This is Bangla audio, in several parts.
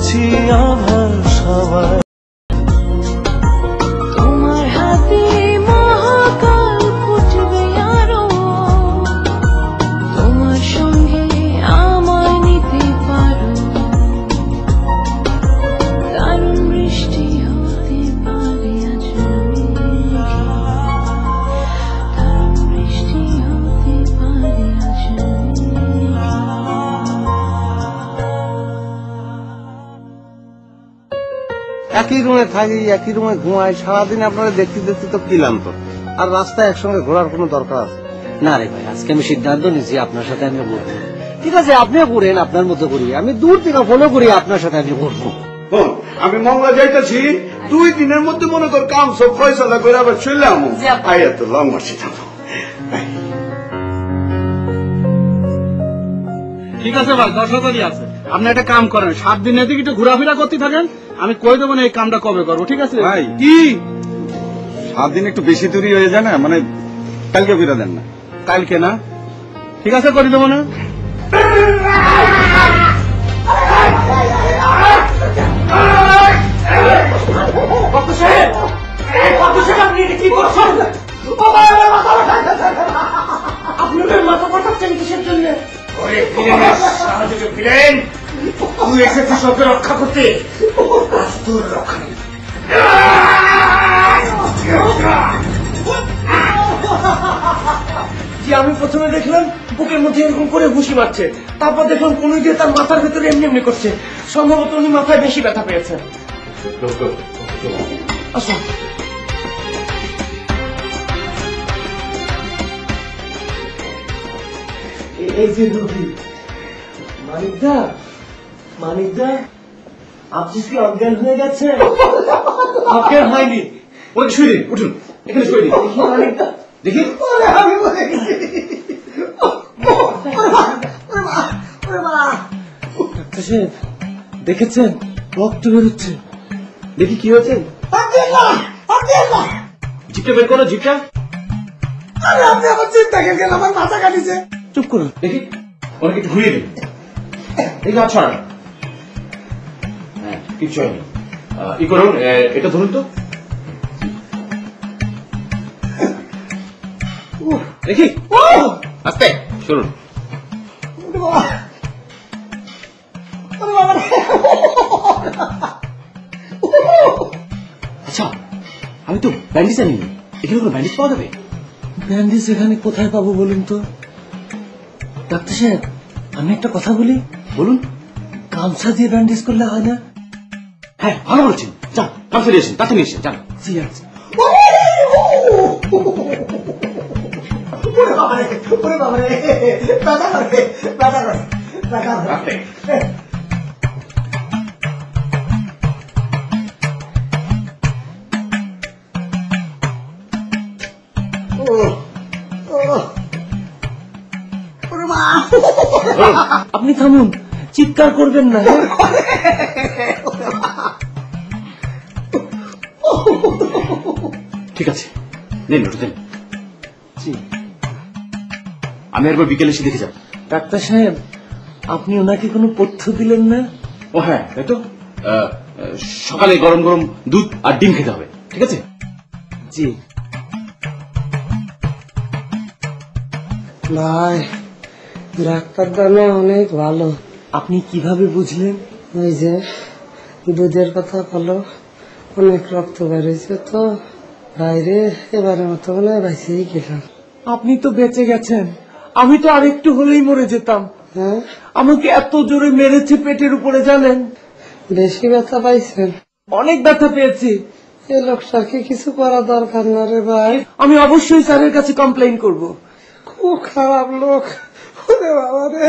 বুঝি আমার সবাই। তোমার হাতে মহাকাল ফুটবে আরো, তোমার সঙ্গে আমায় নিতে পারো, দারুণ বৃষ্টি হতে পারে আজ, দারুণ বৃষ্টি হতে পারে আজ। একই রুমে থাকি, একই রুমে ঘুমাই, সারাদিন আপনারা দেখতে দেখতে তো ক্লান্ত, আর রাস্তায় একসঙ্গে ঘোরার কোনো দরকার আছে? না রে ভাই, আজকে আমি সিদ্ধান্ত নিয়েছি আপনার সাথে আমি ঘুরবো। ঠিক আছে, আপনিও ঘুরেন আপনার মতো করি, আমি দূর থেকে ফলো করি আপনার সাথে আমি ঘুরবো। আমি মংলা যাইতেছি, 2 দিনের মধ্যে মনে কর কাম সব ফয়সালা করে আবার চলে আমো। আইয়া তো লং মাসি থাকো। ঠিক আছে ভাই, 10,000ই আছে। আপনি একটা কাম করেন, 7 দিন এদিকে একটু ঘোরাফেরা করতে থাকেন, আমি কই দেবো না এই কামটা কবে করবো। ঠিক আছে ভাই। কি 7 দিন একটু বেশি দূরই হয়ে যায় না, মানে কালকে ফিরে দেন না। কালকে না? ঠিক আছে, করে দেবো না। আপনাদের মাথা পাঠাচ্ছেন কিসের জন্য? তুই এসেছিস ওকে রক্ষা করতে, তোর রক্ষা নেই। আমি প্রথমে দেখলাম বুকের মধ্যে এরকম করে ঘুষি মারছে, তারপর দেখলাম কোন দিয়ে তার মাথার ভেতরে এমনি এমনি করছে, সম্ভবত উনি মাথায় বেশি ব্যথা পেয়েছেন। আসুন। এই যে রুগী মানিকদা, মানিকদা আপনি কি অজ্ঞান হয়ে গেছে? অজ্ঞান হয়নি, ওকে শুয়ে দিন, উঠুন, এখানে শুয়ে দিন। মানিকদা দেখি, আমি বলে গেছি। দেখেছেন রক্ত বেরোচ্ছে, দেখি কি হয়েছে। জিপটা বের করো, জিপটা। আপনি আমার চিন্তা গেলেন, আমার মাথা কাটিছে। চুপ করুন, দেখি ওনাকে একটু ঘুরিয়ে দিন, দেখি আচ্ছা। হ্যাঁ, কিচ্ছু হয়নি। ই করুন, এটা ধরুন তো, দেখি আস্তে শুনুন। আচ্ছা, আমি তো ব্যান্ডেজ আনি, এখানে কোনো ব্যান্ডেজ পাওয়া যাবে? ব্যান্ডেজ এখানে কোথায় পাবো বলুন তো? ডাক্তার সাহেব, আমি একটা কথা বলি। বলুন। গামছা দিয়ে ব্যান্ডেজ করলে হয় না? হ্যাঁ, ভালো বলছেন, যান গামছা দিয়ে এসেন, তাতে নিয়ে এসেন, যান। ঠিক আছে। আপনি থামুন, চিৎকার করবেন না। ঠিক আছে, নেন ওটা দেন। আমি একবার বিকেলে এসে দেখে যাব। ডাক্তার সাহেব, আপনি ওনাকে কোনো পথ্য দিলেন না? ও হ্যাঁ, তাই তো। সকালে গরম গরম দুধ আর ডিম খেতে হবে, ঠিক আছে? জি ভাই, ডাক্তার দামে অনেক ভালো। আপনি কিভাবে বুঝলেন? ওই যে দুধের কথা বলো, অনেক রক্ত বেরিয়েছে তো বাইরে, এবারে মতো মনে হয় বাইসেই গেলাম। আপনি তো বেঁচে গেছেন, আমি তো আরেকটু হলেই মরে যেতাম। হ্যাঁ, আমাকে এত জোরে মেরেছে পেটের উপরে, জানেন? বেশি ব্যথা পাইছেন? অনেক ব্যথা পেয়েছি। এই লোকটাকে কিছু করা দরকার না রে ভাই। আমি অবশ্যই স্যারের কাছে কমপ্লেইন করব। খুব খারাপ লোক, ওরে বাবা রে।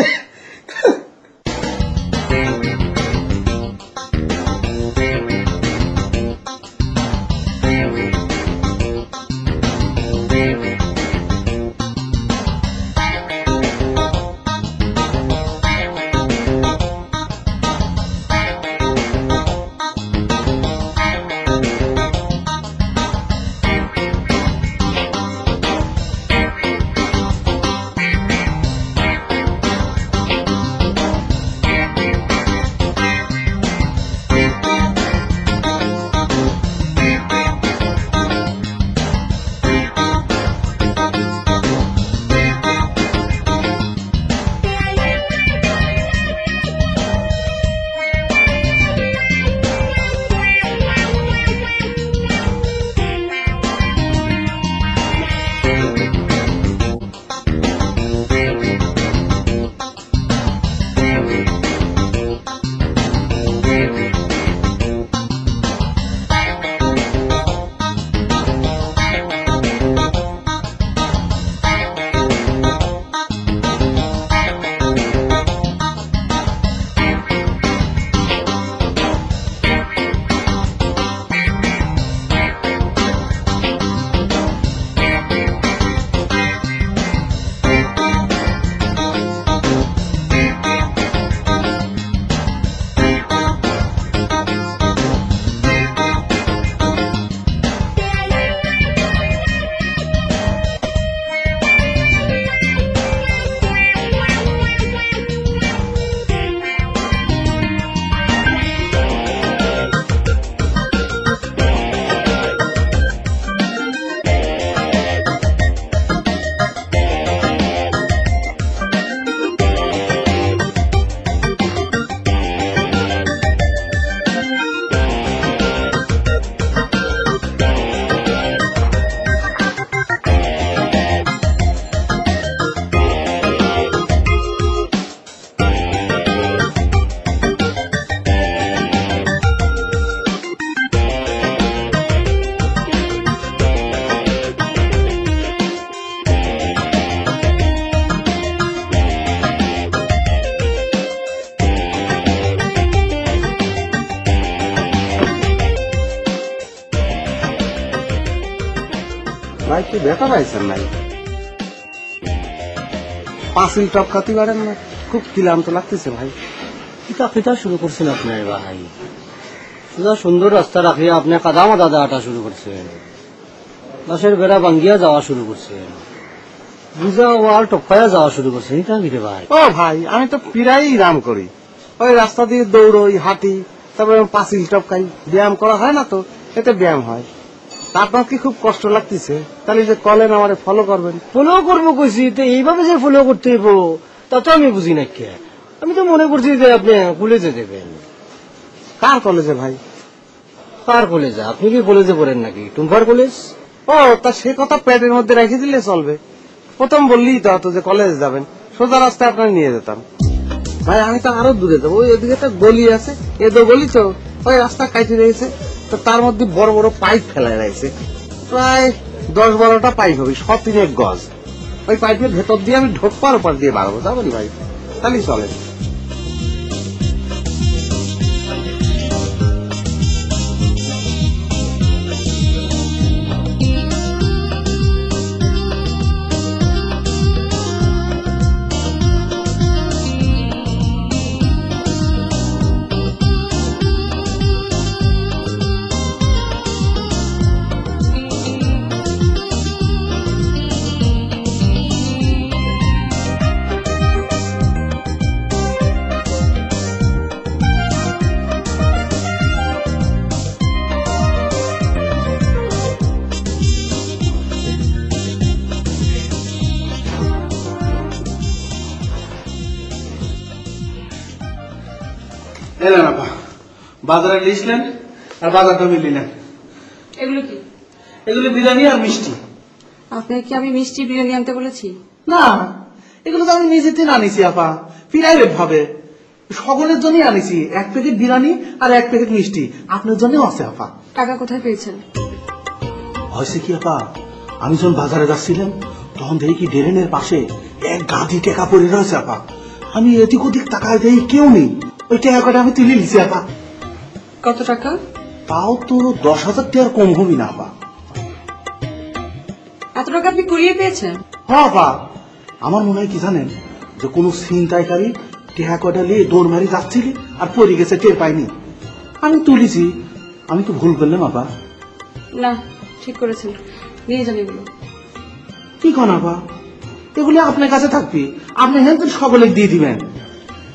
ভাই কি ব্যথা পাইছেন নাই? পাঁচিল টপকাতে পারেন না? খুব ক্লান্ত লাগতেছে ভাই। কিতা শুরু করছেন আপনার ভাই? সুদা সুন্দর রাস্তা রাখিয়ে আপনি কাদা মাদা দেওয়াটা শুরু করছেন, বাসের বেড়া ভাঙ্গিয়া যাওয়া শুরু করছেন, বুঝা ওয়াল টপকায়া যাওয়া শুরু করছেন। এটা কি রে ভাই? ও ভাই, আমি তো প্রায়ই রাম করি, ওই রাস্তা দিয়ে দৌড়ই, হাঁটি, তারপরে পাঁচিল টপকাই। ব্যায়াম করা হয় না তো, এতে ব্যায়াম হয়। তা আপনার কি খুব কষ্ট লাগতেছে? তাহলে যে কলেন আমারে ফলো করবেন। ফলো করবো কইছি, তো এইভাবে যে ফলো করতে হইব তা তো আমি বুঝি না। কে আমি তো মনে করছি যে আপনি কলেজে দেবেন। কার কলেজে ভাই? কার কলেজে? আপনি কি কলেজে পড়েন নাকি? টুম্পার কলেজ? ও, তা সে কথা পেটের মধ্যে রেখে দিলে চলবে? প্রথম বললেই তো হতো যে কলেজে যাবেন, সোজা রাস্তায় আপনার নিয়ে যেতাম। ভাই আমি তো আরো দূরে যাবো, ওই ওদিকে একটা গলি আছে, এ তো গলি তো, ওই রাস্তা কাটি রয়েছে, তো তার মধ্যে বড় বড় পাইপ ফেলায় রয়েছে, প্রায় 10-12টা পাইপ হবে, সব 3 গজ। ওই পাইপের ভেতর দিয়ে আমি ঢোকবার ওপর দিয়ে বাড়বো, যাবেন ভাই? তাহলেই চলে। এলেন আপা, বাজারে লিখলেন আর বাজারটা মিলিলেন। এগুলো কি? এগুলো বিরিয়ানি আর মিষ্টি। আপনাকে কি আমি মিষ্টি বিরিয়ানি আনতে বলেছি? না, এগুলো তো আমি নিজেতে আনিছি আপা, প্রাইভেট ভাবে সকলের জন্যই আনিছি। 1 প্যাকেট বিরিয়ানি আর 1 প্যাকেট মিষ্টি আপনার জন্য আছে আপা। টাকা কোথায় পেয়েছেন? হয়েছে কি আপা, আমি যখন বাজারে যাচ্ছিলাম তখন দেখি কি ড্রেনের পাশে এক গাদি টাকা পড়ে রয়েছে আপা। আমি এদিক ওদিক তাকায় দেখি কেউ নেই, ওই টাকা কটা আমি তুলে নিছি আপা। কত টাকা? তাও তো 10,000 টাকার কম হবি না আপা। এত টাকা আপনি কুড়িয়ে পেয়েছেন? হ্যাঁ আপা, আমার মনে হয় কি জানেন, যে কোনো ছিনতাইকারী টাকা কটা নিয়ে দৌড় মারি যাচ্ছিল আর পড়ে গেছে, টের পাইনি, আমি তুলিছি। আমি তো ভুল করলাম আপা। না, ঠিক করেছেন, নিয়ে যান এগুলো। কি কন আপা, এগুলি আপনার কাছে থাকবি, আপনি হেন তো সকলে দিয়ে দিবেন।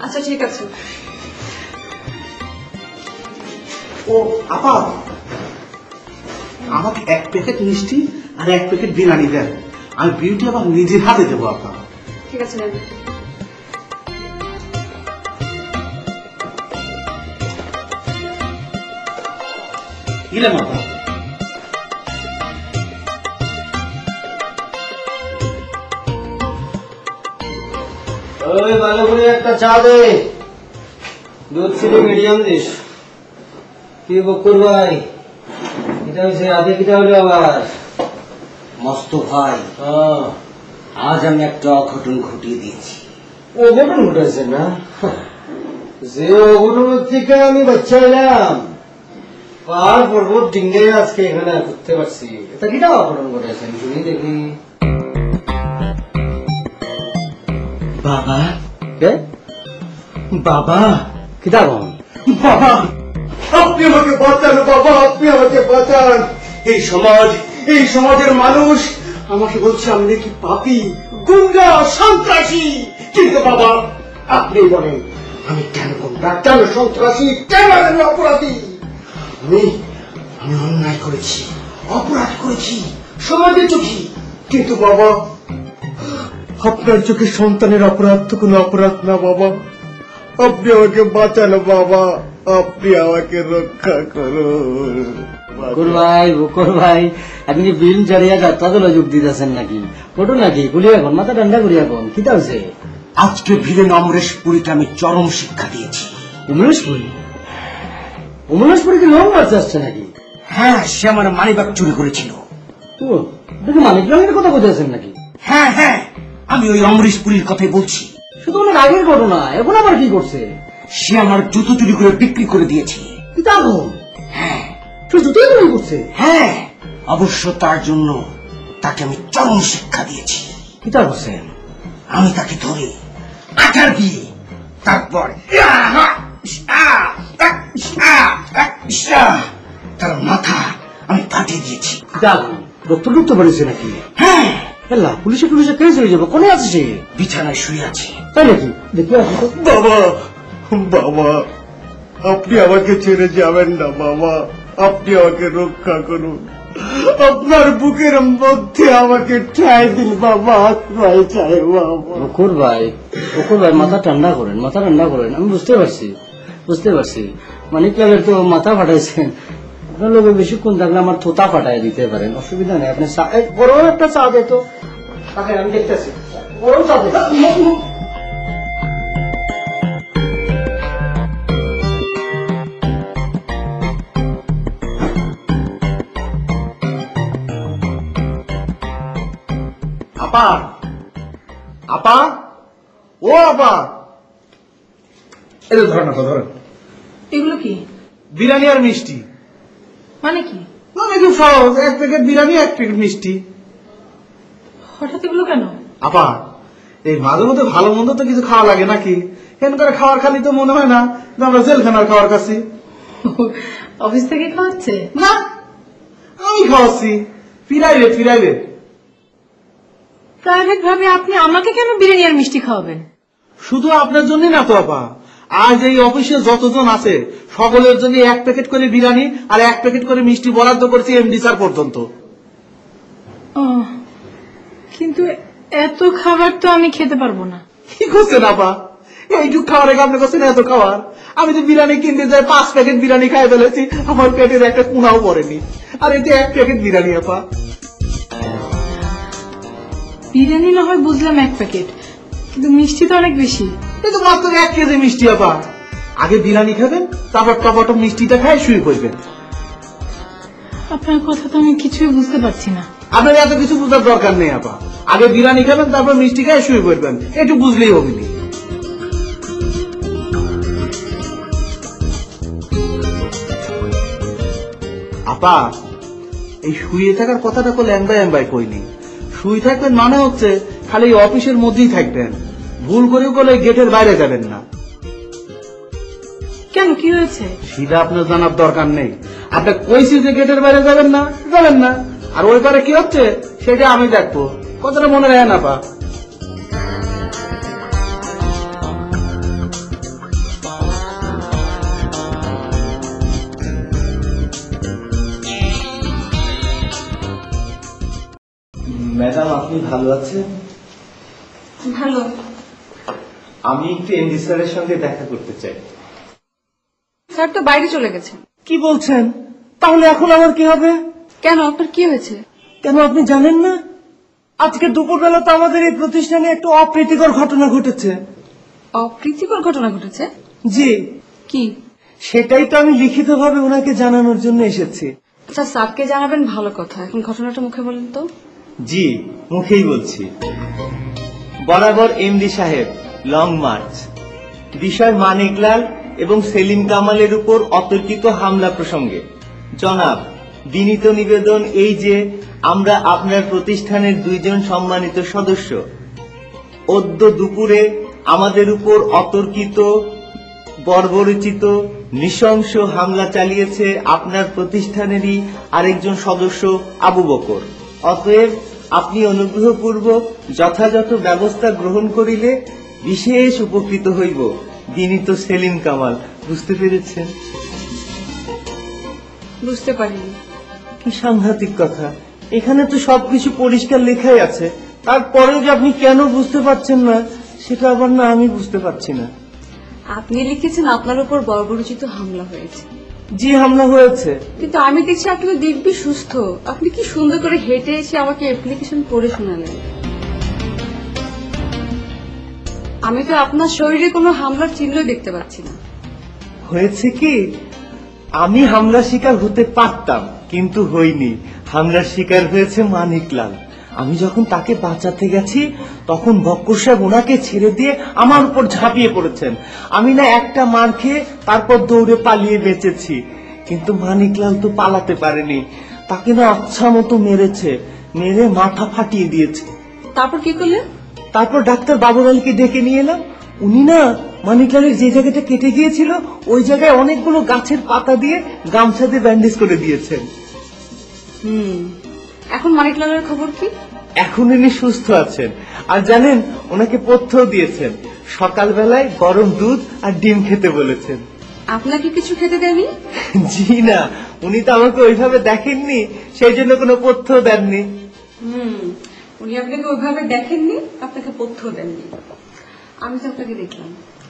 আচ্ছা ঠিক আছে। ও আপা, আমাকে 1 প্যাকেট মিষ্টি আর 1 প্যাকেট বিরিয়ানি দেন, আমি বিউটি আবার নিজের হাতে দেবো আপা। ঠিক আছে, নেন। দিলাম আপা। ওই ভালো করে একটা চা দে, দুধ ছিল মিডিয়াম দিস। কি বকুর ভাই, এটা হচ্ছে রাতে কিটা হলো আবার? মস্ত ভাই, আজ আমি একটা অঘটন ঘটিয়ে দিয়েছি। অঘটন ঘটেছে না? যে অঘটনের থেকে আমি বাচ্চা এলাম, পাহাড় পর্বত ডিঙ্গে আজকে এখানে ঘুরতে পারছি। এটা কিটা অঘটন ঘটেছে শুনি দেখি। বাবা, কে? বাবা, কিটা কম? বাবা, আপনি আমাকে বাঁচান বাবা, আপনি আমাকে বাঁচান। এই সমাজের মানুষ আমাকে বলছে আমি নাকি পাপী, গুন্ডা, সন্ত্রাসী। কিন্তু বাবা আপনি বলেন আমি কেন গুন্ডা, কেন সন্ত্রাসী, কেন আমি অপরাধী? আমি অন্যায় করেছি, অপরাধ করেছি সমাজের চোখে, কিন্তু বাবা আপনার চোখে সন্তানের অপরাধ তো কোনো অপরাধ না বাবা। আপনি আমাকে বাঁচানো বাবা, আপনি আমাকে রক্ষা করুন। বকুর ভাই, আপনি বিল চারিয়া যাত্রা তোলা যোগ দিতেছেন নাকি? ওটো নাকি গুলিয়া এখন মাথা ঠান্ডা করিয়া কোন কিতা হয়েছে? আজকে ভিলেন অমরেশপুরীকে আমি চরম শিক্ষা দিয়েছি। উমরেশপুরী? উমরেশপুরী কি লং মার্চ আসছে নাকি? হ্যাঁ, সে আমার মানিব্যাগ চুরি করেছিল। ও, আপনি মানিক রঙের কথা বলতেছেন নাকি? হ্যাঁ হ্যাঁ, আমি ওই অমরেশপুরীর কথাই বলছি। শুধু অনেক আগের ঘটনা, এখন আবার কি করছে? সে আমার জুতো চুরি করে বিক্রি করে দিয়েছে। কিতা কম? হ্যাঁ সে জুতোই চুরি করছে? হ্যাঁ, অবশ্য তার জন্য তাকে আমি চরম শিক্ষা দিয়েছি। কিতা বলছেন? আমি তাকে ধরে আঠার দিয়ে তারপর তার মাথা আমি ফাটিয়ে দিয়েছি। ডক্টর ঢুকতে পারিছে নাকি? হ্যাঁ, হেলা পুলিশে টুলিশে কেস হয়ে যাবো। কোনে আছে সে? বিছানায় শুয়ে আছে। তাই নাকি? দেখি আসি তো। বাবা, বাবা, আপনি আমাকে ছেড়ে যাবেন না বাবা, আপনি আমাকে রক্ষা করুন, আপনার বুকের মধ্যে আমাকে ঠাই দিন বাবা, আশ্রয় চাই বাবা। বকুর ভাই, মাথা ঠান্ডা করেন, মাথা ঠান্ডা করেন। আমি বুঝতে পারছি মানিক লালের তো মাথা ফাটাইছেন। আপনার লোকের বেশিক্ষণ থাকলে আমার থোতা ফাটাই দিতে পারেন, অসুবিধা নেই। আপনি বড় একটা চা দে তো। আমি দেখতেছি বড় চা দে। আপা, আপা, ও আপা, এটা ধরেন আপা, ধরেন। এগুলো কি? বিরিয়ানি আর মিষ্টি। মানে কি? মানে খুব সহজ, 1 প্যাকেট বিরিয়ানি 1 প্যাকেট মিষ্টি। হঠাৎ এগুলো কেন? আপা, এই মাঝে মধ্যে ভালো মন্দ তো কিছু খাওয়া লাগে নাকি? কেন করে খাওয়ার খালি তো মনে হয় না যে আমরা জেলখানার খাওয়ার কাছি। অফিস থেকে খাওয়াচ্ছে? না, আমি খাওয়াচ্ছি প্রাইভেট। প্রাইভেট ভাবে আপনি আমাকে কেন বিরিয়ানি আর মিষ্টি খাওয়াবেন? শুধু আপনার জন্যই না তো আপা, আজ এই অফিসে যতজন আছে সকলের জন্য 1 প্যাকেট করে বিরিয়ানি আর 1 প্যাকেট করে মিষ্টি বরাদ্দ করেছি এমডি স্যার পর্যন্ত। কিন্তু এত খাবার তো আমি খেতে পারবো না। কি করছেন আপা, এইটুক খাওয়ার আগে আপনি করছেন এত খাবার? আমি তো বিরিয়ানি কিনতে যাই 5 প্যাকেট বিরিয়ানি খাই ফেলেছি, আমার পেটের একটা কোনাও পড়েনি। আর এটা 1 প্যাকেট বিরিয়ানি আপা। বিরিয়ানি না হয় বুঝলাম 1 প্যাকেট, কিন্তু মিষ্টি তো অনেক বেশি। এই তো মাত্র 1 কেজি মিষ্টি আপা। আগে বিরিয়ানি খাবেন, তারপর টপাটপ মিষ্টিটা খায় শুয়ে পড়বেন। আপনার কথা তো আমি কিছুই বুঝতে পারছি না। আপনার এত কিছু বুঝার দরকার নেই আপা, আগে বিরিয়ানি খাবেন তারপর মিষ্টি খায় শুয়ে পড়বেন, একটু বুঝলেই হবে। আপা, এই শুয়ে থাকার কথাটা কলে এমবাই কইনি। শুয়ে থাকবেন মানে হচ্ছে খালি অফিসের মধ্যেই থাকবেন, ভুল করেও কলে গেটের বাইরে যাবেন না। কেন, কি হয়েছে? সেটা আপনার জানার দরকার নেই। আপনি কইছি যে গেটের বাইরে যাবেন না, আর ওই পারে কি হচ্ছে সেটা আমি দেখবো। কথাটা মনে রাখে না আপা। ম্যাডাম, আপনি ভালো আছেন? ভালো। আমি একটু এমডি স্যারের সঙ্গে দেখা করতে চাই। স্যার তো বাইরে চলে গেছে। কি বলছেন? তাহলে এখন আমার কি হবে? কেন, আপনার কি হয়েছে? কেন আপনি জানেন না? আজকে দুপুরবেলা তো আমাদের এই প্রতিষ্ঠানে একটা অপ্রীতিকর ঘটনা ঘটেছে। অপ্রীতিকর ঘটনা ঘটেছে? জি, কি? সেটাই তো আমি লিখিতভাবে ওনাকে জানানোর জন্য এসেছি। আচ্ছা, স্যারকে জানাবেন ভালো কথা, এখন ঘটনাটা মুখে বলেন তো। জি, মুখেই বলছি। বরাবর এমডি সাহেব, লং মার্চ। বিষয় মানিকলাল এবং সেলিম কামালের উপর অতর্কিত হামলা প্রসঙ্গে জনাব, বিনীত নিবেদন এই যে আমরা আপনার প্রতিষ্ঠানের 2 জন সম্মানিত সদস্য অদ্য দুপুরে আমাদের উপর অতর্কিত বর্বরচিত নৃশংস হামলা চালিয়েছে আপনার প্রতিষ্ঠানেরই আরেকজন সদস্য আবু বকর। অতএব আপনি অনুগ্রহপূর্বক যথাযথ ব্যবস্থা গ্রহণ করিলে বিশেষ উপকৃত হইব। বিনীত সেলিম কামাল। বুঝতে পেরেছেন? বুঝতে পারিনি। কি সাংঘাতিক কথা, এখানে তো সবকিছু পরিষ্কার লেখাই আছে, তারপরেও যে আপনি কেন বুঝতে পারছেন না সেটা আবার না আমি বুঝতে পারছি না। আপনি লিখেছেন আপনার উপর বর্বরচিত হামলা হয়েছে। জি, হামলা হয়েছে। কিন্তু আমি দেখছি আপনি তো দিব্যি সুস্থ। আপনি কি সুন্দর করে হেঁটে এসে আমাকে অ্যাপ্লিকেশন পড়ে শোনালেন। আমি তো আপনার শরীরে কোনো হামলার চিহ্ন দেখতে পাচ্ছি না। হয়েছে কি, আমি হামলার শিকার হতে পারতাম কিন্তু হইনি। হামলার শিকার হয়েছে মানিকলাল। আমি যখন তাকে বাঁচাতে গেছি তখন বক্কর সাহেব ওনাকে ছেড়ে দিয়ে আমার উপর ঝাঁপিয়ে পড়েছেন। আমি না একটা মার খেয়ে তারপর দৌড়ে পালিয়ে বেঁচেছি, কিন্তু মানিকলাল তো পালাতে পারেনি। তাকে না আচ্ছা মতো মেরেছে। মেরে মাথা ফাটিয়ে দিয়েছে। তারপর কি করলেন? তারপর ডাক্তার বাবুর আলীকে ডেকে নিয়ে এলাম। উনি না মানিকলালের যে জায়গাটা কেটে গিয়েছিল ওই জায়গায় অনেকগুলো গাছের পাতা দিয়ে গামছা দিয়ে ব্যান্ডেজ করে দিয়েছেন। এখন মানিকলালের খবর কি? এখন উনি সুস্থ আছেন, আর জানেন ওনাকে পথ্যও দিয়েছেন, সকালবেলায় গরম দুধ আর ডিম খেতে বলেছেন। আপনাকে কিছু খেতে দেয়নি? জি না, উনি তো আমাকে ওইভাবে দেখেননি, সেই জন্য কোনো পথ্যও দেননি। উনি আপনাকে ওইভাবে দেখেননি, আপনাকে পথ্য দেননি। আমি তো আপনাকে দেখলাম,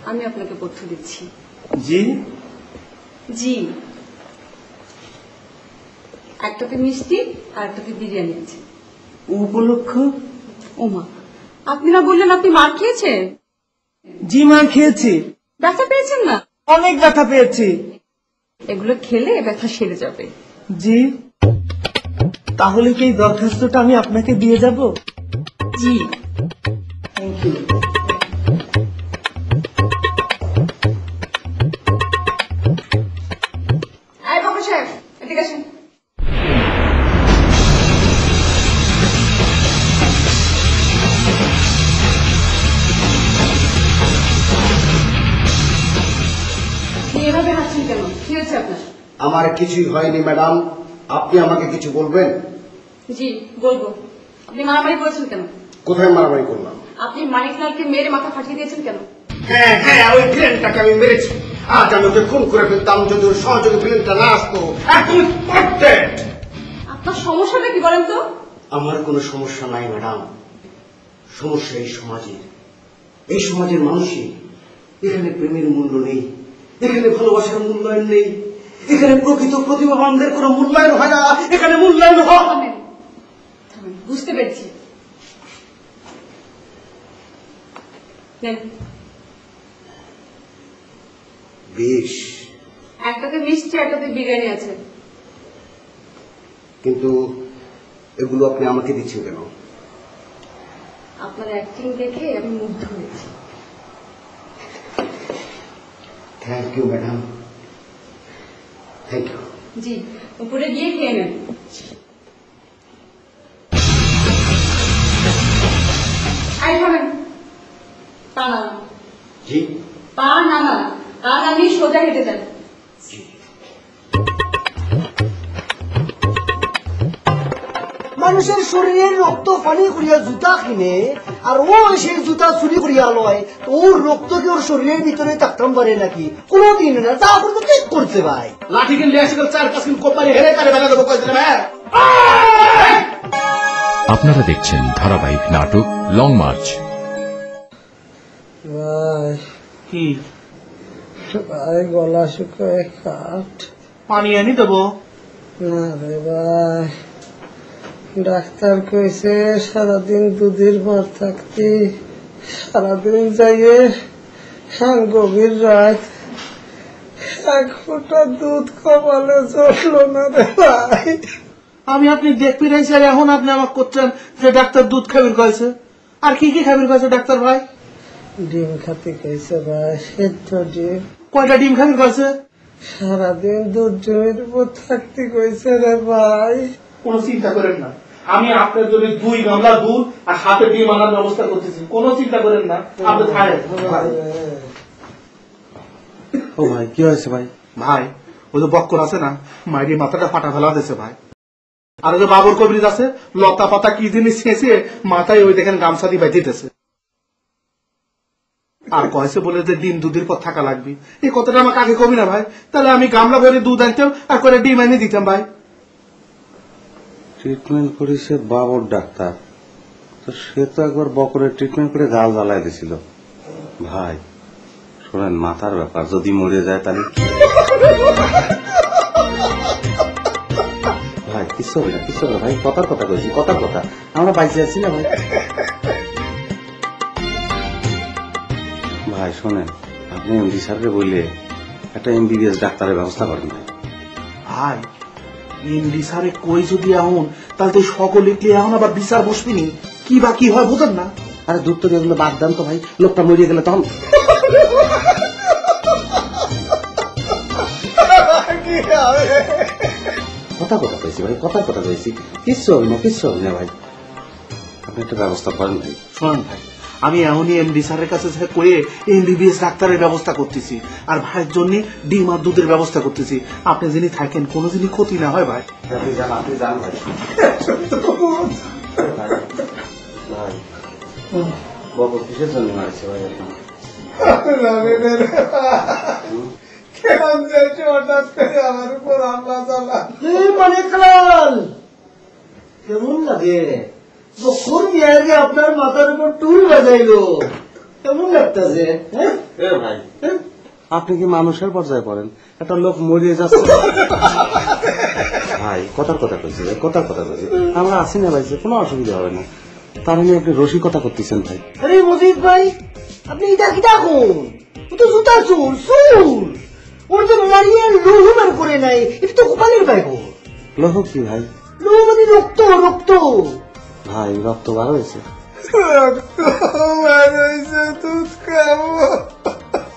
আমি আপনাকে পথ্য দিচ্ছি। জি জি, একটাতে মিষ্টি আর একটাতে বিরিয়ানি আছে। উপলক্ষ? ওমা, আপনি না বললেন আপনি মার খেয়েছেন? জি মার খেয়েছি। ব্যথা পেয়েছেন না? অনেক ব্যথা পেয়েছি। এগুলো খেলে ব্যথা সেরে যাবে। জি, তাহলে কি এই দরখাস্তটা আমি আপনাকে দিয়ে যাব? জি। Thank you. আয় বাবু সাহেব, এদিকে আসেন। এভাবে হাসছেন কেন? কি হয়েছে আপনার? আমার কিছুই হয়নি ম্যাডাম, আপনি আমাকে কিছু বলবেন? জি বলবো। আপনি মারামারি করেছেন কেন? কোথায় মারামারি করলাম? আপনি মানিকলালকে মেরে মাথা ফাটিয়ে দিয়েছেন কেন? হ্যাঁ হ্যাঁ, ওই প্লেনটাকে আমি মেরেছি। আজ আমি ওকে খুন করে ফেলতাম যদি ওর সহযোগী প্লেনটা না আসতো। একদম পারফেক্ট। আপনার সমস্যাটা কি বলেন তো? আমার কোনো সমস্যা নাই ম্যাডাম, সমস্যা এই সমাজের মানুষই। এখানে প্রেমের মূল্য নেই, এখানে ভালোবাসার মূল্যায়ন নেই, এখানে প্রকৃত প্রতিভাবানদের কোনো মূল্যায়ন হয় না, এখানে মূল্যায়ন হয়। থামেন, থামেন, বুঝতে পেরেছি। নেন। বেশ, একটাতে মিষ্টি একটাতে বিরিয়ানি আছে। কিন্তু এগুলো আপনি আমাকে দিচ্ছেন কেন? আপনার অ্যাক্টিং দেখে আমি মুগ্ধ হয়েছি। Thank you madam, thank you. জি, উপরে গিয়ে খেয়ে নেন। আই থামেন, পা নামান। জি পা নামান, পা নামিয়ে সোজা হেঁটে যান। জি। মানুষের শরীরের রক্ত পানি করিয়া জুতা কিনে আর ও সেই জুতা চুরি করিয়া লয়, তো ওর রক্ত কি ওর শরীরের ভিতরে থাকতাম পারে নাকি? কোনোদিন না। তা আপনি তো ঠিক করছে ভাই। লাঠি কিনলে আসে 4-5 দিন কোম্পানি হেরে কারে বেলা দেবো কয়েকদিন। আপনারা দেখছেন ধারাবাহিক নাটক লং মার্চ। ভাই কি ভাই, গলা শুকায় কাঠ। পানি আনি দেবো? না রে ভাই, ডাক্তার কইছে সারাদিন দুধের পর থাকতে, সারাদিন যাইয়ে গভীর রাত এক ফোঁটা দুধ কপালে চললো না রে ভাই। আমি আপনি দেখবি রাইছি, আর এখন আপনি আমাকে করছেন যে ডাক্তার দুধ খাবির কয়েছে। আর কি কি খাবির কয়েছে ডাক্তার ভাই? ডিম খাতে কইছে ভাই, সেদ্ধ ডিম। কয়টা ডিম খাবির কয়েছে? সারাদিন দুধ জমির উপর থাকতে কইছে রে ভাই। কোনো চিন্তা করেন না, আমি আপনার জন্য 2 গামলা দুধ আর হাতে ডিম আনার ব্যবস্থা করতেছি, কোনো চিন্তা করেন না। আপনি খায়েন। ও ভাই, কি হয়েছে ভাই? ভাই ওই যে বক্কর আছে না, মাইরি মাথাটা ফাটা ফেলা দিয়েছে ভাই। আর ওই যে বাবর কবির আছে, লতা পাতা কি জিনিস ছেঁচে মাথায় ওই দেখেন গামছা দিয়ে বাঁধিতেছে। আর কয়েছে বলে যে ডিম দুধের পর থাকা লাগবে। এই কথাটা আমাকে আগে কবি না ভাই, তাহলে আমি গামলা ভরে দুধ আনতাম আর করে ডিম এনে দিতাম ভাই। ট্রিটমেন্ট করেছে বাবর ডাক্তার, তো সে তো একবার বকরের ট্রিটমেন্ট করে গাল জ্বালাই দিছিল। ভাই শোনেন, মাথার ব্যাপার, যদি মরে যায় তাহলে ভাই কিছু হবে না, কিছু হবে না ভাই, কথার কথা কইছি, কথার কথা। আমরা বাইসে আছি না ভাই। ভাই শোনেন, আপনি এমডি স্যারকে বললে একটা এমবিবিএস ডাক্তারের ব্যবস্থা করেন ভাই। ভাই এমডি স্যারে কই যদি এখন, তাহলে তো সকলে কে এখন আবার বিচার বসবিনি, কি বা কি হয় বুঝেন না। আরে দূর থেকে এগুলো বাদ দেন তো ভাই, লোকটা মরিয়ে গেলে তখন কথা কইছি ভাই, কথা কইছি, কিচ্ছু হবে না ভাই। আপনি একটা ব্যবস্থা করেন ভাই। শোনেন ভাই, আমি এমনই এমডি স্যারের কাছে কয়ে এমবিবিএস ডাক্তারের ব্যবস্থা করতেছি, আর ভাইয়ের জন্য ডিম আর দুধের ব্যবস্থা করতেছি। আপনি যিনি থাকেন কোনো যিনি ক্ষতি না হয় ভাই। আপনি যান ভাই। ভাই বাবু কিসের জন্য মারছে ভাই আপনার? মানিকলাল, কেমন লাগে যখন বিয়ারে আপনার মাথার উপর টুল বাজাইলো? কেমন লাগতেছে? ভাই আপনি কি মানুষের পর্যায়ে পড়েন? একটা লোক মরিয়ে যাচ্ছে ভাই। কথার কথা কইছি ভাই, কথার কথা কইছি। আমরা আছি না ভাই, কোনো অসুবিধা হবে না। তার নিয়ে আপনি রসিকতা করতেছেন ভাই। আরে মজিদ ভাই, আপনি এটা কি দেখুন? ও তো জুতা চুর ওর যে মারিয়ে লোহ বের করে নাই, এটা তো গোপালের বাইক। লোহ কি ভাই? লোহ মানে রক্ত। ভাই রক্ত বার হয়েছে? দুধ খাবো।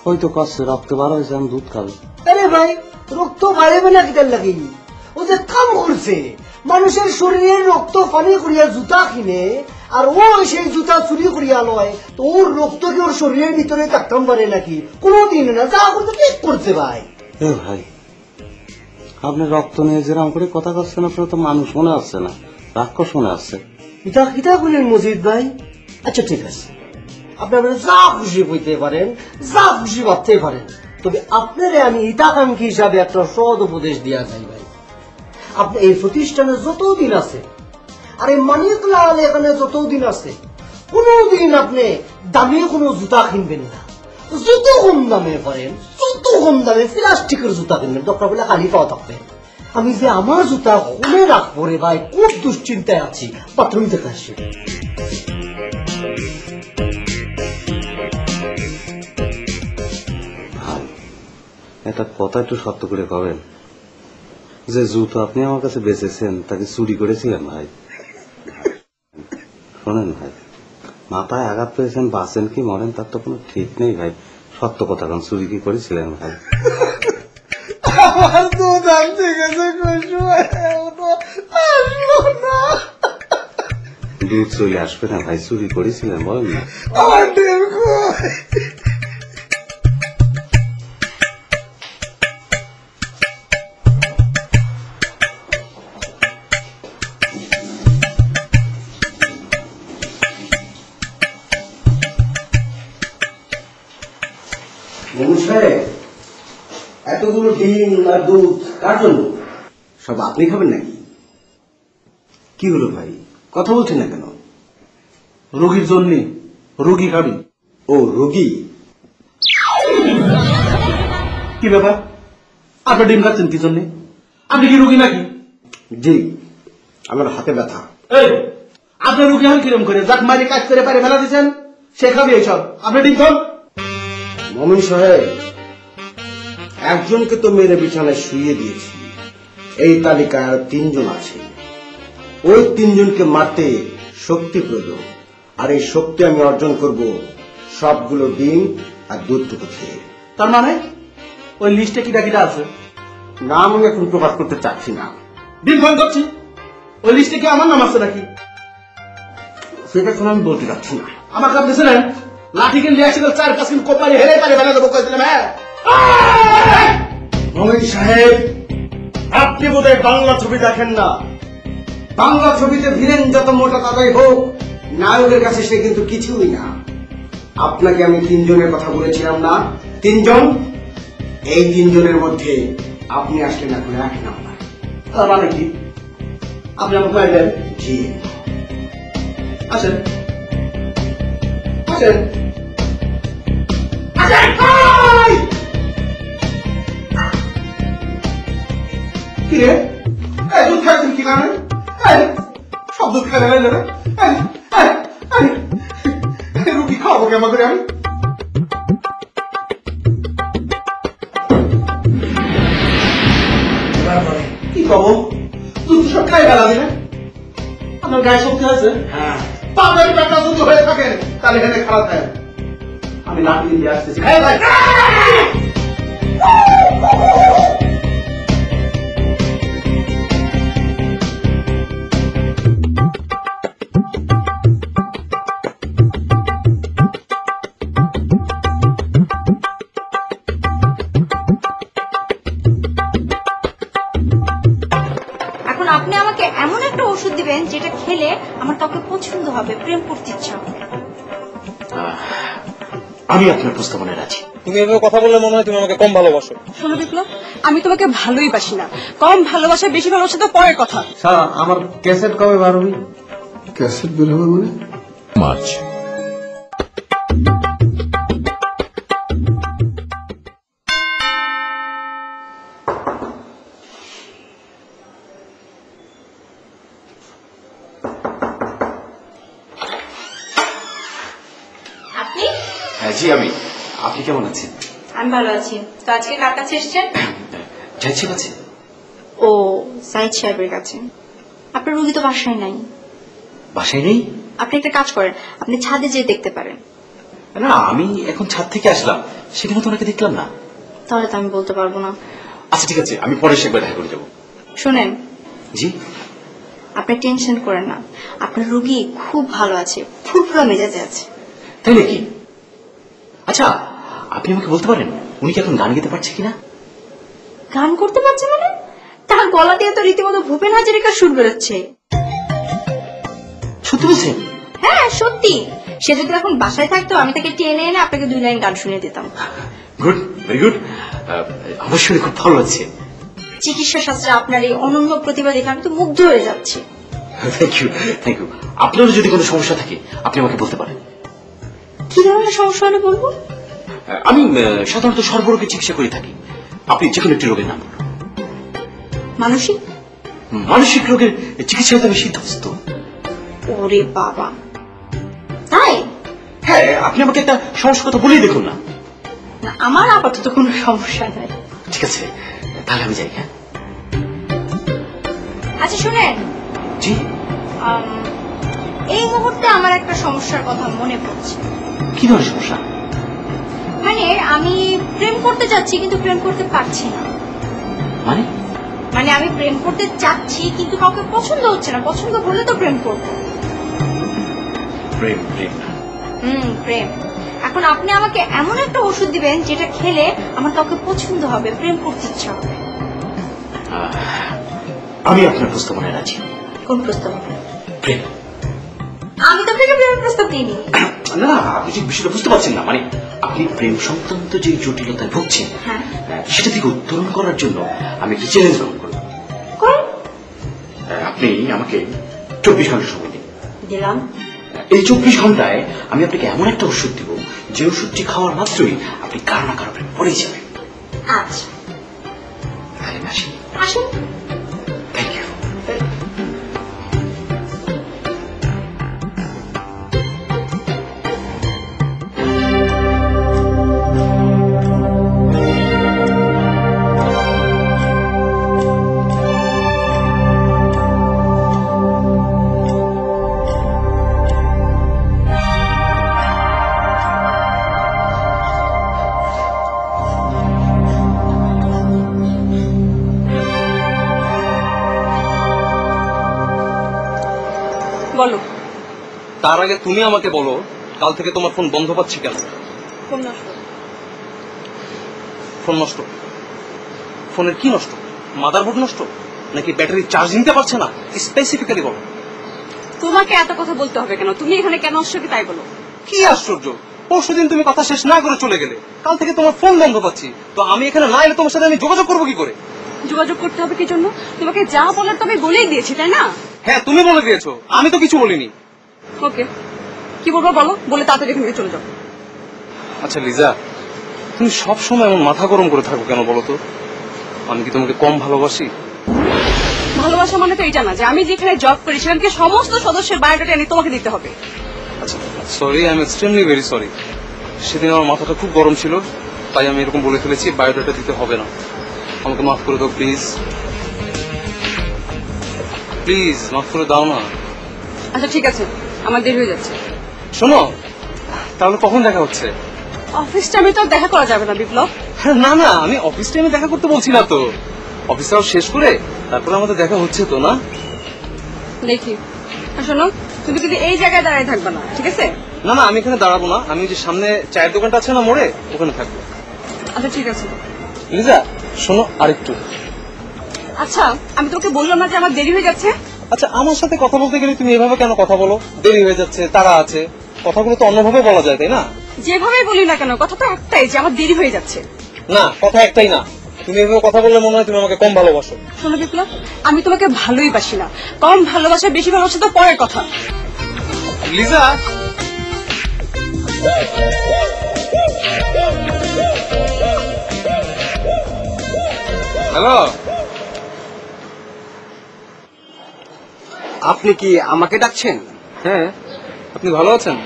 ওই তো কষ্ট, রক্ত বার হয়েছে, আমি দুধ খাবো। আরে ভাই, রক্ত বাড়বে না কিটার লাগি? ও যে কাম করছে, মানুষের শরীরের রক্ত পানি করিয়া জুতা কিনে, আর ও সেই জুতা চুরি করিয়া লয়, তো ওর রক্ত কি ওর শরীরের ভিতরে থাকতাম পারে নাকি? কোনোদিন না। যা করতে ঠিক করছে ভাই। এ ভাই, আপনি রক্ত নিয়ে যেরকম করে কথা করছেন, আপনার তো মানুষ মনে আসছে না, রাক্ষস মনে আসছে। কিতা বলেন মজিদ ভাই? আচ্ছা ঠিক আছে, আপনারা যা খুশি হইতে পারেন, যা খুশি ভাবতে পারেন, তবে আপনারে আমি হিতাকাঙ্ক্ষী হিসাবে একটা সৎ উপদেশ দেওয়া চাই ভাই। আপনি এই প্রতিষ্ঠানে যতদিন আছে, আর এই মানিকলাল এখানে যতদিন আছে, কোনদিন আপনি দামি কোনো জুতা কিনবেন না। যত কম দামে পারেন, যত কম দামে প্লাস্টিকের জুতা কিনবেন, দরকার বলে খালি পাওয়া থাকবে। আমি যে আমার জুতা খুলে রাখবো রে ভাই, খুব দুশ্চিন্তায় আছি। বাথরুম থেকে আসছি। ভাই একটা কথা একটু সত্য করে কবেন, যে জুতো আপনি আমার কাছে বেচেছেন তাকে চুরি করেছিলেন ভাই? শোনেন ভাই, মাথায় আঘাত পেয়েছেন, বাঁচেন কি মরেন তার তো কোনো ঠিক নেই ভাই। সত্য কথা কোন, চুরি কি করেছিলেন ভাই? আমার দুধ আনতে গেছে, দুধ চলে আসবে না ভাই, চুরি করেছিলেন বলেন না। আমার ডিম এতগুলো ডিম আর দুধ কার জন্য? সব আপনি খাবেন নাকি? কি হলো ভাই, কথা বলছেন না কেন? রোগীর জন্য, রোগী খাবি। ও রোগী? কি ব্যাপার, আপনি ডিম খাচ্ছেন কি জন্য? আপনি কি রোগী নাকি? জি, আমার হাতে ব্যথা। এই আপনার রোগী আমি কিরম করে? যাক মারি কাজ করে পারে মেলা দিচ্ছেন, সে খাবি এইসব। আপনি ডিম খান। মমিন সাহেব, একজনকে তো মেরে বিছানায় শুইয়ে দিয়েছি, এই তালিকায় আর 3 জন আছে। ওই 3 জনকে মারতে শক্তি প্রয়োজন, আর এই শক্তি আমি অর্জন করব সবগুলো ডিম আর দুধটুকু খেয়ে। তার মানে ওই লিস্টে কিটা কিটা আছে? নাম আমি এখন প্রকাশ করতে চাচ্ছি না। ডিম খান করছি, ওই লিস্টে কি আমার নাম আছে নাকি? সেটা এখন আমি বলতে চাচ্ছি না। আমাকে আপনি ছিলেন লাঠিকে নিয়ে আসছিল 4-5 কিলো কোপারি হেরে পারে বেলা দেবো কইছিলাম। হ্যাঁ মমিন সাহেব, আপনি বোধহয় বাংলা ছবি দেখেন না। বাংলা ছবিতে ভিলেন যত মোটা তাই হোক, নায়কের কাছে সে কিন্তু কিছুই না। আপনাকে আমি 3 জনের কথা বলেছিলাম না? 3 জন, এই 3 জনের মধ্যে আপনি আসলেন এখন 1 নাম্বার। তার মানে কি? আপনি আমাকে মারবেন? জি, আসেন আসেন আসেন। কি রে, এই দুধ খাচ্ছেন কি কারণে? সব দুধ খাই গেলে রুগী খাওয়াবো কেমন করে আমি? কি খাবো? দুধ সব খাই গেলা দিলে আপনার গায়ে শক্তি আছে? হ্যাঁ। পাবেন ব্যাটা যদি হয়ে থাকে তাহলে এখানে খারাপ হয়। আমি লাঠি দিয়ে আসতেছি। হ্যাঁ ভাই, ওষুধ দিবেন যেটা খেলে আমার কাউকে পছন্দ হবে, প্রেম করতে ইচ্ছা হবে। আমি আপনার প্রস্তাবনায় রাজি। তুমি এভাবে কথা বললে মনে হয় তুমি আমাকে কম ভালোবাসো। শোনো বিপ্লব, আমি তোমাকে ভালোই বাসি না, কম ভালোবাসা বেশি ভালোবাসা তো পরের কথা। স্যার আমার ক্যাসেট কবে বার হবে? ক্যাসেট বের হবে মানে? মার্চ। আপনি? হ্যাঁ জি আমি। আপনি কেমন আছেন? আমি ভালো আছি। তো আজকে কার কাছে এসছেন? যাচ্ছি কাছে। ও, সাইদ সাহেবের কাছে। আপনার রুগী তো বাসায় নাই। বাসায় নেই? আপনি একটা কাজ করেন, আপনি ছাদে যেয়ে দেখতে পারেন। না, আমি এখন ছাদ থেকে আসলাম, সেখানে তো ওনাকে দেখলাম না। তাহলে তো আমি বলতে পারবো না। আচ্ছা ঠিক আছে, আমি পরে একবার দেখা করে যাবো। শুনেন, জি? আপনি টেনশন করেন না, আপনার রুগী খুব ভালো আছে, ফুরফুরা মেজাজে আছে। তাই নাকি? আচ্ছা, আপনি আমাকে বলতে পারেন উনি কি এখন গান গেতে পারছে কিনা? গান করতে পারছে মানে? তার গলা দিয়ে তো রীতিমতো ভূপেন হাজারিকার সুর বেরোচ্ছে। সত্যি বলছেন? হ্যাঁ সত্যি। সে যদি এখন বাসায় থাকতো আমি তাকে টেনে এনে আপনাকে 2 লাইন গান শুনিয়ে দিতাম। Good, very good. অবশ্যই খুব ভালো লাগছে। চিকিৎসা শাস্ত্রে আপনার এই অনন্য প্রতিভা দেখে আমি তো মুগ্ধ হয়ে যাচ্ছি। Thank you, thank you. আপনারও যদি কোনো সমস্যা থাকে আপনি আমাকে বলতে পারেন। কি ধরনের সমস্যা হলে বলবো? আমি সাধারণত সর্বরোগের চিকিৎসা করে থাকি। আপনি যে কোনো একটি রোগের নাম বলুন। মানসিক? মানসিক রোগের চিকিৎসা আমি সিদ্ধহস্ত। ওরে বাবা, তাই? হ্যাঁ, আপনি আমাকে একটা সমস্যার কথা বলেই দেখুন না। না, আমার আপাতত কোনো সমস্যা নাই। ঠিক আছে, তাহলে আমি যাই। হ্যাঁ আচ্ছা শুনেন, জি? এই মুহূর্তে আমার একটা সমস্যার কথা মনে পড়ছে। কি ধরনের সমস্যা? মানে আমি প্রেম করতে চাচ্ছি কিন্তু প্রেম করতে পারছি না। মানে? মানে আমি প্রেম করতে চাচ্ছি কিন্তু কাউকে পছন্দ হচ্ছে না, পছন্দ হলে তো প্রেম করবো। প্রেম, প্রেম। প্রেম। এখন আপনি আমাকে এমন একটা ওষুধ দিবেন যেটা খেলে আমার কাউকে পছন্দ হবে, প্রেম করতে ইচ্ছা হবে। আমি আপনার প্রস্তাবনায় রাজি। কোন প্রস্তাব? প্রেম। আমি তো আপনাকে প্রেমের প্রস্তাব দিইনি। না, আপনি ঠিক বিষয়টা বুঝতে পারছেন না। মানে আপনি প্রেম সংক্রান্ত যে জটিলতায় ভুগছেন সেটা থেকে উত্তরণ করার জন্য আমি একটা চ্যালেঞ্জ গ্রহণ করব। আপনি আমাকে 24 ঘন্টা সময় দিন। দিলাম। এই 24 ঘন্টায় আমি আপনাকে এমন একটা ওষুধ দিব যে ওষুধটি খাওয়ার মাত্রই আপনি কারো না কারো প্রেমে পড়ে যাবেন। আচ্ছা তাহলে আসি। আসুন। Thank you. বলো। তার আগে তুমি আমাকে বলো, কাল থেকে তোমার ফোন বন্ধ পাচ্ছি কেন? ফোন নষ্ট। ফোন নষ্ট? ফোনের কি নষ্ট? মাদারবোর্ড নষ্ট নাকি ব্যাটারি চার্জ নিতে পারছে না? স্পেসিফিক্যালি বলো। তোমাকে এত কথা বলতে হবে কেন? তুমি এখানে কেন আসছো কি তাই বলো। কি আশ্চর্য, পরশুদিন তুমি কথা শেষ না করে চলে গেলে, কাল থেকে তোমার ফোন বন্ধ পাচ্ছি, তো আমি এখানে না এলে তোমার সাথে আমি যোগাযোগ করবো কি করে? যোগাযোগ করতে হবে কি জন্য? তোমাকে যা বলার তো আমি বলেই দিয়েছি, তাই না? হ্যাঁ তুমি বলে দিয়েছো, আমি তো কিছু বলিনি। ওকে, কি বলবো বলো, বলে তাড়াতাড়ি এখান থেকে চলে যাও। আচ্ছা লিজা, তুমি সব সময় এমন মাথা গরম করে থাকো কেন বলো তো? আমি কি তোমাকে কম ভালোবাসি? ভালোবাসা মানে তো এটা না যে আমি যেখানে জব করি সেখানকে সমস্ত সদস্যের বায়োডাটা এনে তোমাকে দিতে হবে। আচ্ছা sorry, I am extremely very sorry. সেদিন আমার মাথাটা খুব গরম ছিল, তাই আমি এরকম বলে ফেলেছি, বায়োডাটা দিতে হবে না। আমাকে মাফ করে দাও প্লিজ, প্লিজ মাফ করে দাও না। আচ্ছা ঠিক আছে, আমার দেরি হয়ে যাচ্ছে। শোনো, তাহলে কখন দেখা হচ্ছে? অফিস টাইমে তো দেখা করা যাবে না বিপ্লব। না না, আমি অফিস টাইমে দেখা করতে বলছি না তো, অফিস আওয়ার শেষ করে তারপরে আমাদের দেখা হচ্ছে তো না? দেখি। আর শোনো, তুমি কিন্তু এই জায়গায় দাঁড়িয়ে থাকবে না, ঠিক আছে? না না, আমি এখানে দাঁড়াবো না, আমি যে সামনে চায়ের দোকানটা আছে না মোড়ে, ওখানে থাকবো। আচ্ছা ঠিক আছে। লিজা শোনো আরেকটু। আচ্ছা আমি তোমাকে বললাম না যে আমার দেরি হয়ে যাচ্ছে? আচ্ছা আমার সাথে কথা বলতে গেলে তুমি এভাবে কেন কথা বলো? দেরি হয়ে যাচ্ছে, তারা আছে, কথাগুলো তো অন্যভাবে বলা যায়, তাই না? যেভাবেই বলি না কেন, কথা তো একটাই যে আমার দেরি হয়ে যাচ্ছে। না, কথা একটাই না। তুমি এভাবে কথা বললে মনে হয় তুমি আমাকে কম ভালোবাসো। শোনো বিপ্লব, আমি তোমাকে ভালোই বাসি না। কম ভালোবাসা বেশি ভালোবাসা তো পরের কথা। লিজা, হ্যালো। আপনি কি আমাকে ডাকছেন? হ্যাঁ, আপনি ভালো আছেন?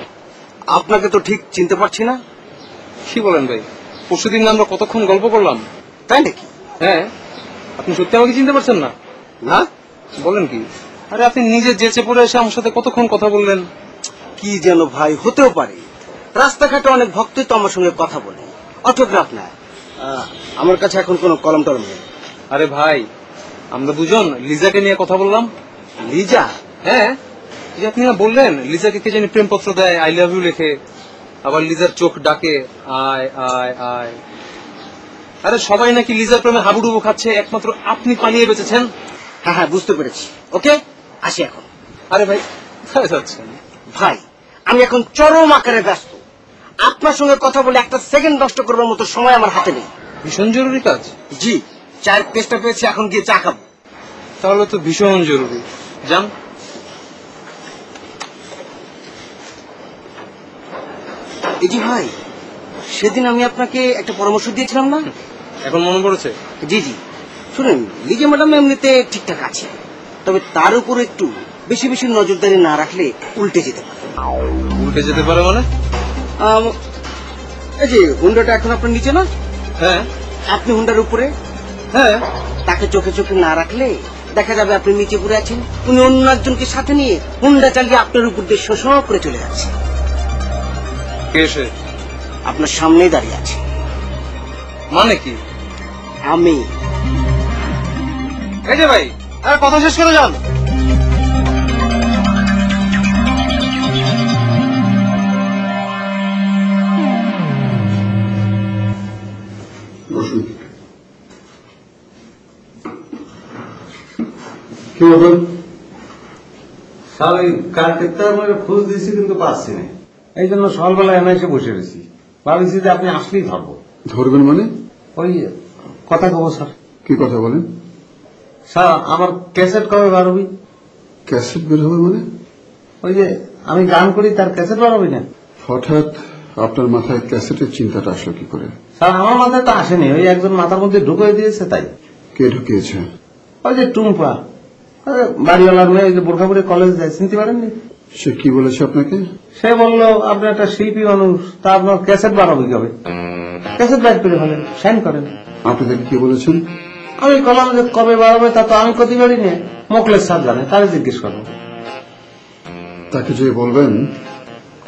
আপনাকে তো ঠিক চিনতে পারছি না। কি বলেন ভাই, পরশুদিন আমরা কতক্ষণ গল্প করলাম। তাই নাকি? হ্যাঁ, আপনি সত্যি আমাকে চিনতে পারছেন না? না, বলেন কি? আরে আপনি নিজে যেচে পড়ে এসে আমার সাথে কতক্ষণ কথা বললেন। কি যেন ভাই, হতেও পারে। রাস্তাঘাটে অনেক ভক্তই তো আমার সঙ্গে কথা বলে, অটোগ্রাফ নেয়। আমার কাছে এখন কোনো কলম টলম নেই। আরে ভাই, আমরা দুজন লিজাকে নিয়ে কথা বললাম। লিজা? হ্যাঁ, এই যে আপনি না বললেন লিজাকে কে জানি প্রেমপত্র দেয়, আই লাভ ইউ লেখে, আবার লিজার চোখ ডাকে আয় আয় আয়। আরে সবাই নাকি লিজার প্রেমে হাবুডুবু খাচ্ছে, একমাত্র আপনি পালিয়ে বেঁচেছেন। হ্যাঁ হ্যাঁ, বুঝতে পেরেছি। ওকে, আসি এখন। আরে ভাই, কোথায় যাচ্ছেন? ভাই, আমি এখন চরম আকারে ব্যস্ত। আপনার সঙ্গে কথা বলে একটা সেকেন্ড নষ্ট করবার মতো সময় আমার হাতে নেই। ভীষণ জরুরি কাজ? জি, চায়ের পেস্টটা পেয়েছি, এখন গিয়ে চা খাবো। তাহলে তো ভীষণ জরুরি, যান। এই যে ভাই, সেদিন আমি আপনাকে একটা পরামর্শ দিয়েছিলাম না? এখন মনে পড়েছে? জি জি, শুনেন, লিজা ম্যাডাম এমনিতে ঠিকঠাক আছে, তবে তার উপর একটু বেশি বেশি নজরদারি না রাখলে উল্টে যেতে পারে। উল্টে যেতে পারে মানে? এই যে হুন্ডাটা এখন আপনার নিচে না? হ্যাঁ। আপনি হুন্ডার উপরে? হ্যাঁ। তাকে চোখে চোখে না রাখলে দেখা যাবে আপনি নিচে পড়ে আছেন, উনি অন্য একজনকে সাথে নিয়ে হুন্ডা চালিয়ে আপনার উপর দিয়ে শোষণ করে চলে যাচ্ছে। কে সে? আপনার সামনেই দাঁড়িয়ে আছে। মানে কি? আমি। এই যে ভাই, আরে কথা শেষ করে যান। কি বলবেন স্যার? ওই কালকেরটা আমরা খোঁজ দিয়েছি কিন্তু পাচ্ছি না, এই জন্য সকালবেলা এনে এসে বসে রয়েছি। ভাবছি যে আপনি আসলেই ধরবো। ধরবেন মানে? ওই কথা কব স্যার। কি কথা বলেন? স্যার, আমার ক্যাসেট কবে বার হবি? ক্যাসেট বের হবে মানে? ওই যে আমি গান করি, তার ক্যাসেট বার হবি না? হঠাৎ আপনার মাথায় ক্যাসেটের চিন্তাটা আসলো কি করে? স্যার, আমার মাথায় তো আসেনি, ওই একজন মাথার মধ্যে ঢুকিয়ে দিয়েছে। তাই। কে ঢুকিয়েছে? ওই যে টুম্পা, বাড়িওয়ালার মেয়ে, যে বোরখাপুরে কলেজ যায়, চিনতে পারেননি? সে কি বলেছে আপনাকে? সে বললো আপনি একটা শিল্পী মানুষ, তা আপনার ক্যাসেট বার হবে কবে? ক্যাসেট বাইর করে ফেলেন, সাইন করেন। আপনাদের কি বলেছেন? আমি কলাম যে কবে বার হবে তা তো আমি ক্ষতি পারি না, মোকলেশ স্যার জানে, তারে জিজ্ঞেস করবো। তাকে যে বলবেন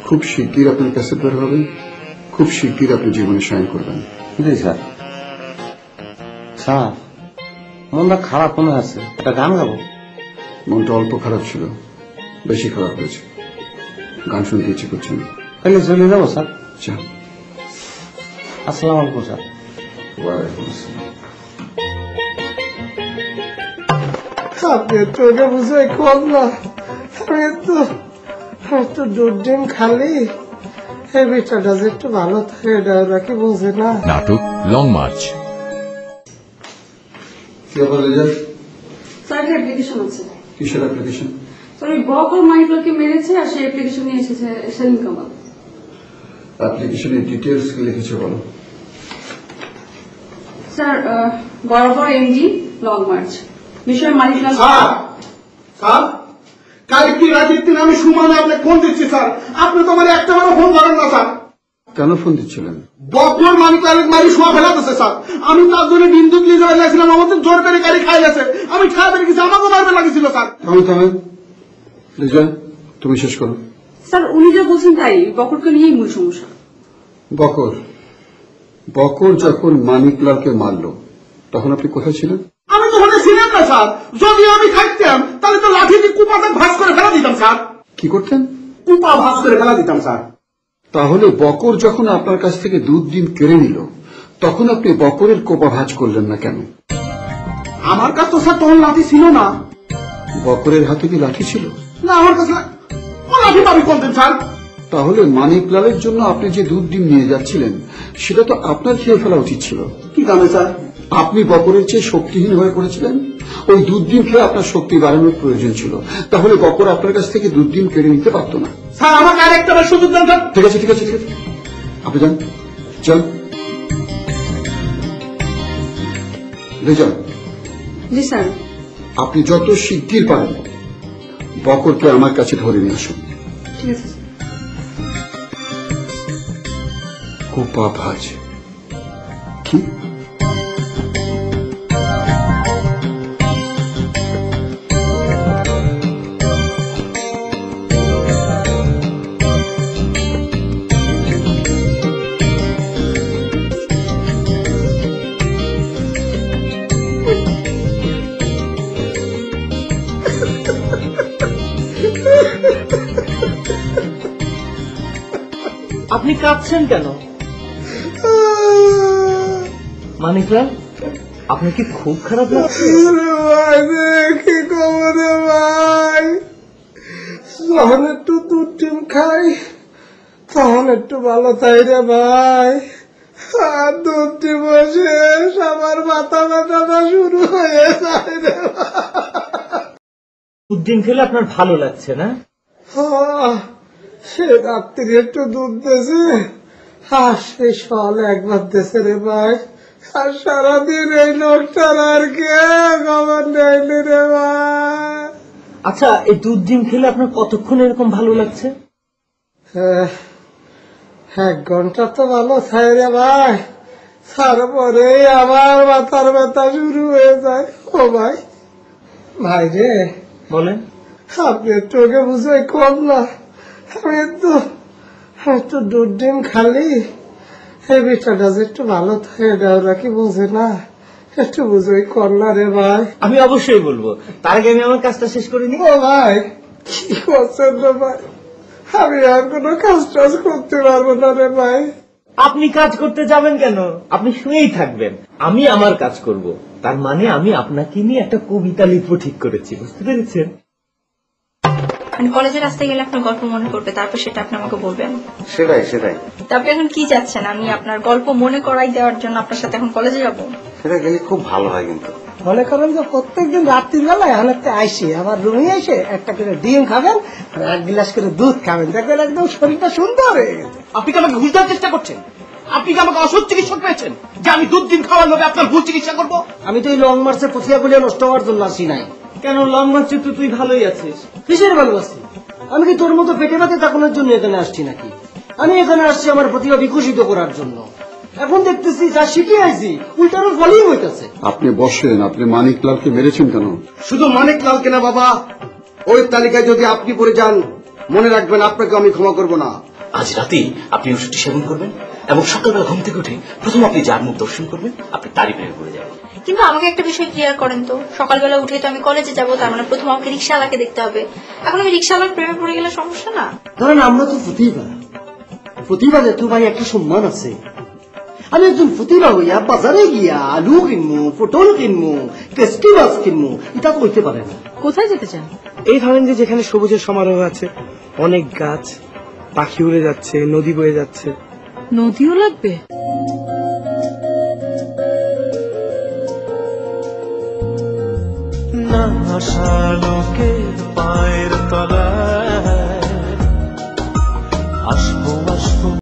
খুব শিগগির আপনার ক্যাসেট বের হবে, খুব শিগগির আপনি জীবনে সাইন করবেন। জি স্যার। স্যার, মনটা খারাপ মনে আছে, একটা গান গাবো। মনটা অল্প খারাপ ছিল, বেশি খারাপ হয়েছে, গান শুনতে ইচ্ছে করছে না। তাহলে চলে যাবো স্যার। আচ্ছা, আসসালামু আলাইকুম স্যার। ওয়ালাইকুম আসসালাম। আপনি তো এটা বুঝে কম না, আমি তো দুধ ডিম খালি, এই বেটাটা যে একটু ভালো থাকে এটা ওরা কি বুঝে না। নাটক লং মার্চ। কি ব্যাপার রেজা? স্যার, একটা অ্যাপ্লিকেশন আছে। কিসের অ্যাপ্লিকেশন? স্যার, ওই বকর মাইকলকে মেরেছে আর সেই অ্যাপ্লিকেশন নিয়ে এসেছে সেলিম কামাল। অ্যাপ্লিকেশনের ডিটেলস কি লিখেছে বলো। স্যার, বরাবর এমজি লং মার্চ, বিষয় মানিকলাল। স্যার, কালকে রাতের দিন আমি সুমানে আপনাকে ফোন দিচ্ছি স্যার, আপনি তো আমার একটা বারো ফোন ধরেন না স্যার। কেন ফোন দিচ্ছিলেন? বকর মানিকলাল মারি শোয়া ফেলাতেছে স্যার। আমি তার জন্য বিন্দুক নিয়ে যাওয়া গেছিলাম, আমাদের জোর করে গাড়ি খাই গেছে, আমি খাই বেড়ে গেছি, আমাকে মারবে লাগেছিল স্যার। রেজা, তুমি শেষ করো। স্যার, উনি যা বলছেন তাই, বকরকে নিয়েই মূল সমস্যা। বকর বকর যখন মানিকলালকে মারলো তখন আপনি কোথায় ছিলেন? আমি তো ওখানে ছিলাম না স্যার, যদি আমি থাকতাম তাহলে তো লাঠি দিয়ে কুপাটা ভাস করে ফেলা দিতাম স্যার। কি করতেন? কুপা ভাস করে ফেলা দিতাম স্যার। তাহলে বকর যখন আপনার কাছ থেকে দুধ ডিম কেড়ে নিল তখন আপনি বকরের কোপা ভাঁজ করলেন না কেন? আমার কাছে তো স্যার তখন লাঠি ছিল না। বকরের হাতে কি লাঠি ছিল? না, আমার কাছে লাঠি পাবি কোনদিন স্যার? তাহলে মানিকলালের জন্য আপনি যে দুধ ডিম নিয়ে যাচ্ছিলেন সেটা তো আপনার খেয়ে ফেলা উচিত ছিল। কি কারণে স্যার? আপনি বকরের চেয়ে শক্তিহীন হয়ে পড়েছিলেন। ওই দুধ ডিম খেয়ে আপনার শক্তি বাড়ানোর প্রয়োজন ছিল, তাহলে বকর আপনার কাছ থেকে দুধ ডিম কেড়ে নিতে পারতো না। স্যার আমাকে আরেকটা সুযোগ দেন স্যার। ঠিক আছে ঠিক আছে ঠিক আছে, আপনি যান যান যান। জি স্যার। আপনি যত শিগগির পারেন বকরকে আমার কাছে ধরে নিয়ে আসুন। ঠিক আছে। খুব পাপ আজ কি? আপনি কাঁদছেন কেন? মানিকলাল, আপনার কি খুব খারাপ লাগছে? কি খবর ভাই? যখন একটু দুধ ডিম খাই তখন একটু ভালো চাই রে ভাই। আর দুধ ডিম শেষ, আমার মাথা ব্যথাটা শুরু হয়ে যায় রে ভাই। দুধ ডিম খেলে আপনার ভালো লাগছে না? সে রাত্রি একটু দুধ দিয়েছে, আর সেই সকালে একবার দিয়েছে রে ভাই। আর সারাদিন এই লোকটার আর কে খবর নেয়নি রে ভাই। আচ্ছা, এই দুধ ডিম খেলে আপনার কতক্ষণ এরকম ভালো লাগছে? 1 ঘন্টা তো ভালো চাই রে ভাই, তারপরে আমার মাথার ব্যথা শুরু হয়ে যায়। ও ভাই, ভাই রে বলেন। আপনি একটু ওকে বুঝাই কম না, আমি একটু দুধ ডিম খালি এই বিষয়টা যে একটু ভালো থাকে এটা ওরা কি বুঝে না, একটু বুঝাই কর না রে ভাই। আমি অবশ্যই বলবো, তার আগে আমি আমার কাজটা শেষ করে নিই। ও ভাই কি করছেন রে ভাই? আমি আর কোনো কাজ টাজ করতে পারবো না রে ভাই। আপনি কাজ করতে যাবেন কেন? আপনি শুয়েই থাকবেন, আমি আমার কাজ করব। তার মানে আমি আপনাকে নিয়ে একটা কবিতা লিখবো ঠিক করেছি, বুঝতে পেরেছেন? মানে কলেজের রাস্তায় গেলে আপনার গল্প মনে করবে, তারপর সেটা আপনি আমাকে বলবেন। সেটাই সেটাই। তারপরে এখন কি যাচ্ছেন? আমি আপনার গল্প মনে করাই দেওয়ার জন্য আপনার সাথে এখন কলেজে যাবো? সেটা গেলে খুব ভালো হয়। কিন্তু মনে করেন যে প্রত্যেকদিন রাত্রির বেলায় অনেকটা আইসি আমার রুমে এসে একটা করে ডিম খাবেন আর 1 গ্লাস করে দুধ খাবেন, দেখবেন একদম শরীরটা সুন্দর হয়ে গেছে। আপনি কি আমাকে ঘুষ দেওয়ার চেষ্টা করছেন? আপনি কি আমাকে অসৎ চিকিৎসক পেয়েছেন যে আমি দুধ ডিম খাওয়ার লোভে আপনার ভুল চিকিৎসা করবো? আমি তো এই লং মার্চের প্রক্রিয়াগুলি নষ্ট হওয়ার জন্য আসি নাই। কেন লং মার্চে তো তুই ভালোই আছিস। কিসের ভালোবাসি? আমি কি তোর মতো পেটে ভাতে তাকানোর জন্য এখানে আসছি নাকি? আমি এখানে আসছি আমার প্রতিভা বিকশিত করার জন্য। এখন দেখতেছি যা শিখে আইছি উল্টানোর ফলেই হইতেছে। আপনি বসেন। আপনি মানিকলালকে মেরেছেন কেন? শুধু মানিকলালকে না বাবা, ওই তালিকায় যদি আপনি পড়ে যান মনে রাখবেন আপনাকে আমি ক্ষমা করব না। আজ রাতেই আপনি ওষুধটি সেবন করবেন এবং সকালবেলা ঘুম থেকে উঠে প্রথম আপনি যার মুখ দর্শন করবেন আপনি তারই প্রেমে পড়ে যাবেন। কিন্তু আমাকে একটা বিষয় ক্লিয়ার করেন তো, সকালবেলা উঠে তো আমি কলেজে যাবো, তার মানে প্রথম আমাকে রিক্সাওয়ালাকে দেখতে হবে। এখন আমি রিক্সাওয়ালার প্রেমে পড়ে গেলে সমস্যা না? ধরেন আমরা তো প্রতিভা, প্রতিভাতে তো ভাই একটা সম্মান আছে। আমি একজন প্রতিভা হইয়া বাজারে গিয়া আলু কিনবো, পটল কিনবো, টেস্টি মাছ কিনবো, এটা তো হইতে পারে না। কোথায় যেতে চান? এই ধরেন যে যেখানে সবুজের সমারোহ আছে, অনেক গাছ, পাখি উড়ে যাচ্ছে, নদী বয়ে যাচ্ছে। নদীও লাগবে? না আশালোকের পায়ের তলায় আসবো